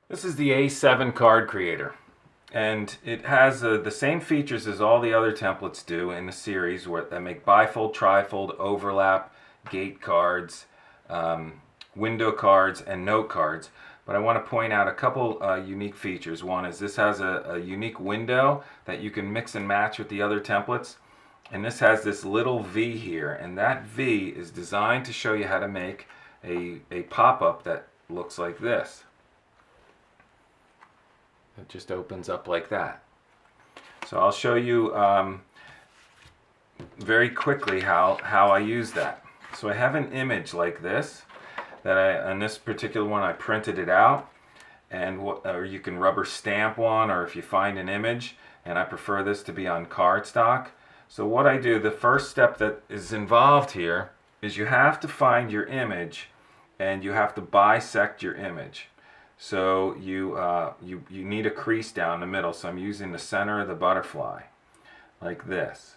This is the A7 card creator, and it has the same features as all the other templates do in the series that make bifold, trifold, overlap, gate cards, window cards, and note cards. But I want to point out a couple unique features. One is this has a unique window that you can mix and match with the other templates. And this has this little V here, and that V is designed to show you how to make a pop-up that looks like this. It just opens up like that. So I'll show you very quickly how I use that. So I have an image like this that on this particular one I printed it out, and or you can rubber stamp one, or if you find an image, and I prefer this to be on cardstock. So what I do, the first step that is involved here is you have to find your image and you have to bisect your image. So you need a crease down the middle. So I'm using the center of the butterfly like this.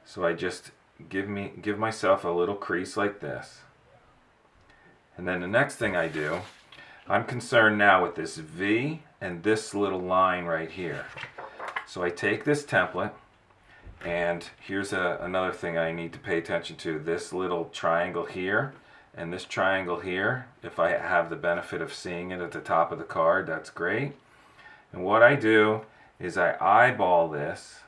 So I just give myself a little crease like this. And then the next thing I do, I'm concerned now with this V and this little line right here. So I take this template, and here's another thing I need to pay attention to. This little triangle here and this triangle here, if I have the benefit of seeing it at the top of the card, that's great. And what I do is I eyeball this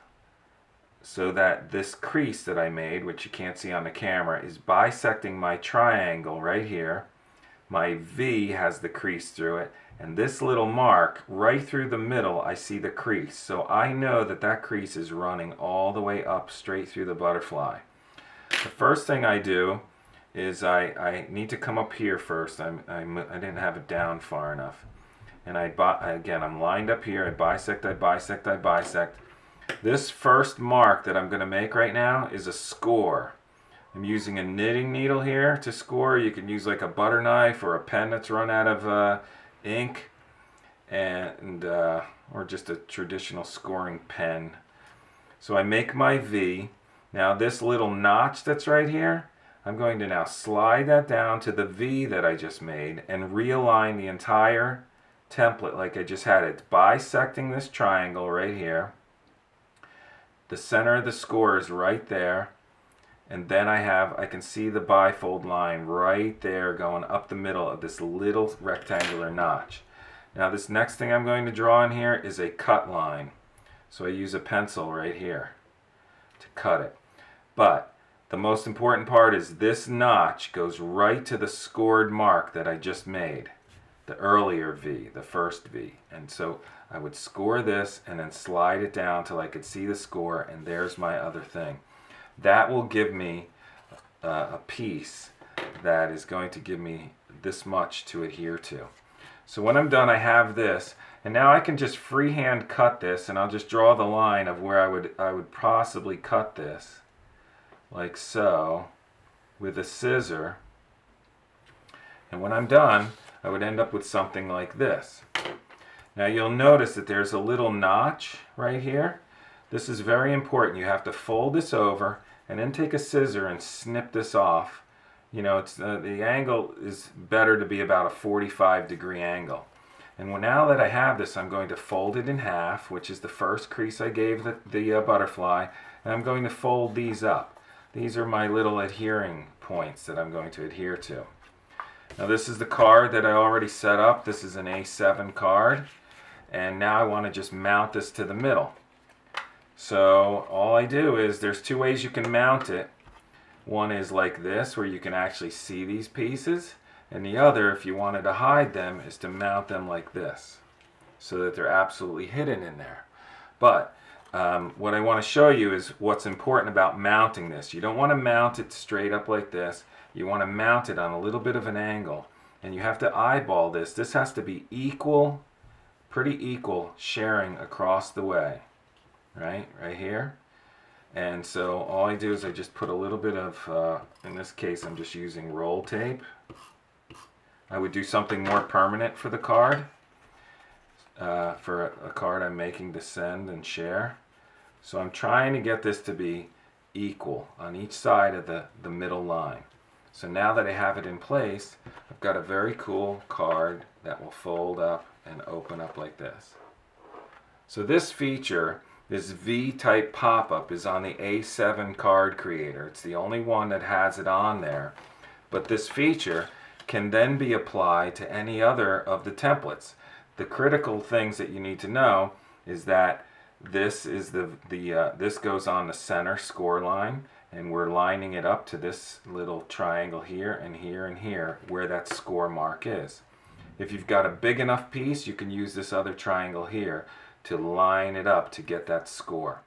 so that this crease that I made, which you can't see on the camera, is bisecting my triangle right here. My V has the crease through it, and this little mark right through the middle, I see the crease. So I know that that crease is running all the way up straight through the butterfly. The first thing I do is I need to come up here first. I didn't have it down far enough. And again, I'm lined up here. I bisect, I bisect, I bisect. This first mark that I'm going to make right now is a score. I'm using a knitting needle here to score. You can use like a butter knife or a pen that's run out of ink, and or just a traditional scoring pen. So I make my V. Now this little notch that's right here, I'm going to now slide that down to the V that I just made and realign the entire template like I just had it. It's bisecting this triangle right here. The center of the score is right there. And then I can see the bifold line right there going up the middle of this little rectangular notch. Now this next thing I'm going to draw in here is a cut line. So I use a pencil right here to cut it. But the most important part is this notch goes right to the scored mark that I just made. The earlier V, the first V. And so I would score this and then slide it down till I could see the score, and there's my other thing. That will give me a piece that is going to give me this much to adhere to. So when I'm done, I have this, and now I can just freehand cut this, and I'll just draw the line of where I would possibly cut this, like so, with a scissor. And when I'm done, I would end up with something like this. Now you'll notice that there's a little notch right here. This is very important. You have to fold this over and then take a scissor and snip this off. You know, the angle is better to be about a 45-degree angle. And now that I have this, I'm going to fold it in half, which is the first crease I gave the butterfly, and I'm going to fold these up. These are my little adhering points that I'm going to adhere to. Now this is the card that I already set up. This is an A7 card, and now I want to just mount this to the middle. So all I do is, there's two ways you can mount it. One is like this, where you can actually see these pieces, and the other, if you wanted to hide them, is to mount them like this so that they're absolutely hidden in there. But what I want to show you is what's important about mounting this. You don't want to mount it straight up like this. You want to mount it on a little bit of an angle, and you have to eyeball this. This has to be equal, pretty equal sharing across the way. Right here. And so all I do is I just put a little bit of, in this case I'm just using roll tape. I would do something more permanent for the card, for a card I'm making to send and share. So I'm trying to get this to be equal on each side of the middle line. So now that I have it in place, I've got a very cool card that will fold up and open up like this. So this feature, this V-type pop-up, is on the A7 card creator. It's the only one that has it on there. But this feature can then be applied to any other of the templates. The critical things that you need to know is that this is this goes on the center score line, and we're lining it up to this little triangle here and here and here where that score mark is. If you've got a big enough piece, you can use this other triangle here to line it up to get that score.